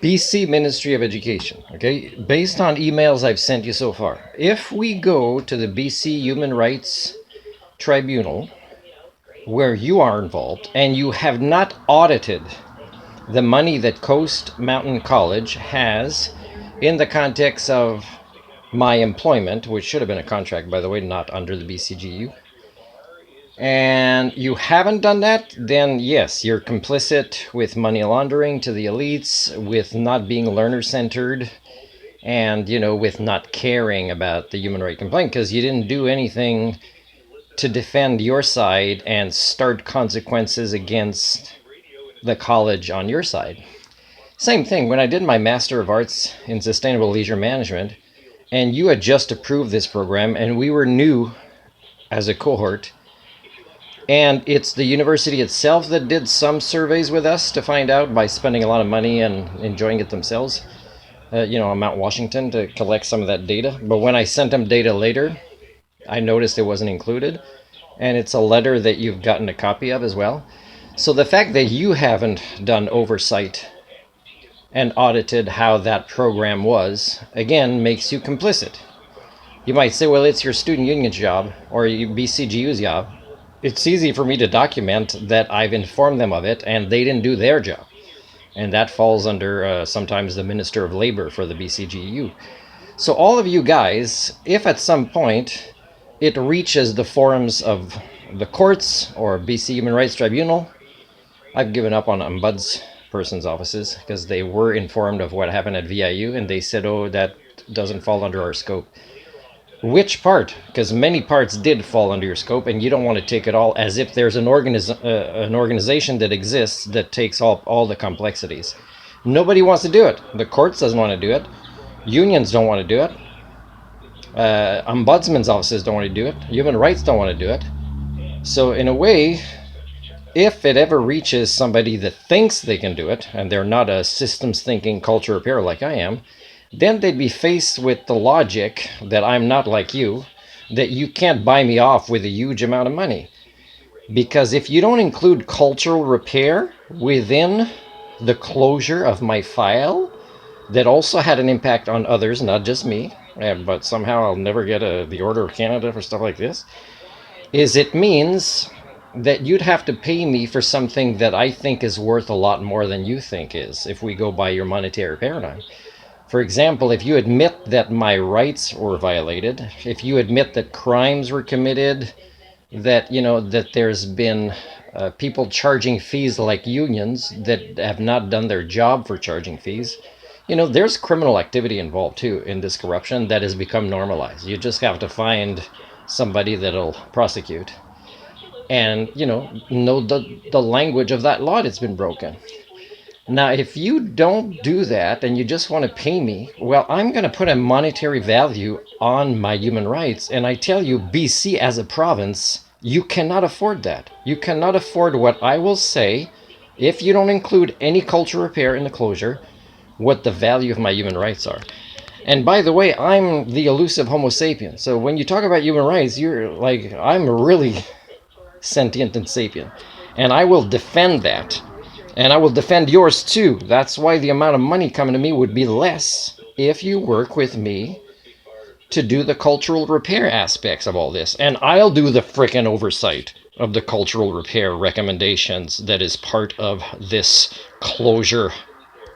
BC Ministry of Education, okay? Based on emails I've sent you so far, if we go to the BC Human Rights Tribunal, where you are involved, and you have not audited the money that Coast Mountain College has in the context of my employment, which should have been a contract, by the way, not under the BCGEU, and you haven't done that, then yes, you're complicit with money laundering to the elites, with not being learner centered, and with not caring about the human right complaint because you didn't do anything to defend your side and start consequences against the college on your side. Same thing when I did my Master of Arts in Sustainable Leisure Management, and you had just approved this program, and we were new as a cohort. And it's the university itself that did some surveys with us to find out by spending a lot of money and enjoying it themselves, on Mount Washington to collect some of that data. But when I sent them data later, I noticed it wasn't included. And it's a letter that you've gotten a copy of as well. So the fact that you haven't done oversight and audited how that program was, again, makes you complicit. You might say, well, it's your student union's job or BCGEU's job. It's easy for me to document that I've informed them of it and they didn't do their job. And that falls under sometimes the Minister of Labor for the BCGEU. So all of you guys, if at some point it reaches the forums of the courts or BC Human Rights Tribunal, I've given up on ombudsperson's offices because they were informed of what happened at VIU and they said, oh, that doesn't fall under our scope. Which part? Because many parts did fall under your scope, and you don't want to take it all as if there's an organization that exists that takes all the complexities. Nobody wants to do it. The courts doesn't want to do it. Unions don't want to do it. Ombudsman's offices don't want to do it. Human rights don't want to do it. So in a way, if it ever reaches somebody that thinks they can do it, and they're not a systems thinking culture repair like I am, then they'd be faced with the logic that I'm not like you, that you can't buy me off with a huge amount of money. Because if you don't include cultural repair within the closure of my file, that also had an impact on others, not just me, but somehow I'll never get the Order of Canada for stuff like this, is it means that you'd have to pay me for something that I think is worth a lot more than you think is, if we go by your monetary paradigm. For example, if you admit that my rights were violated, if you admit that crimes were committed, that that there's been people charging fees like unions that have not done their job for charging fees, there's criminal activity involved too in this corruption that has become normalized. You just have to find somebody that'll prosecute and know the language of that law that's been broken. Now, if you don't do that and you just want to pay me, well, I'm going to put a monetary value on my human rights. And I tell you, BC as a province, you cannot afford that. You cannot afford what I will say, if you don't include any cultural repair in the closure, what the value of my human rights are. And by the way, I'm the elusive Homo sapien. So when you talk about human rights, you're like, I'm really sentient and sapient. And I will defend that. And I will defend yours too. That's why the amount of money coming to me would be less if you work with me to do the cultural repair aspects of all this. And I'll do the frickin' oversight of the cultural repair recommendations that is part of this closure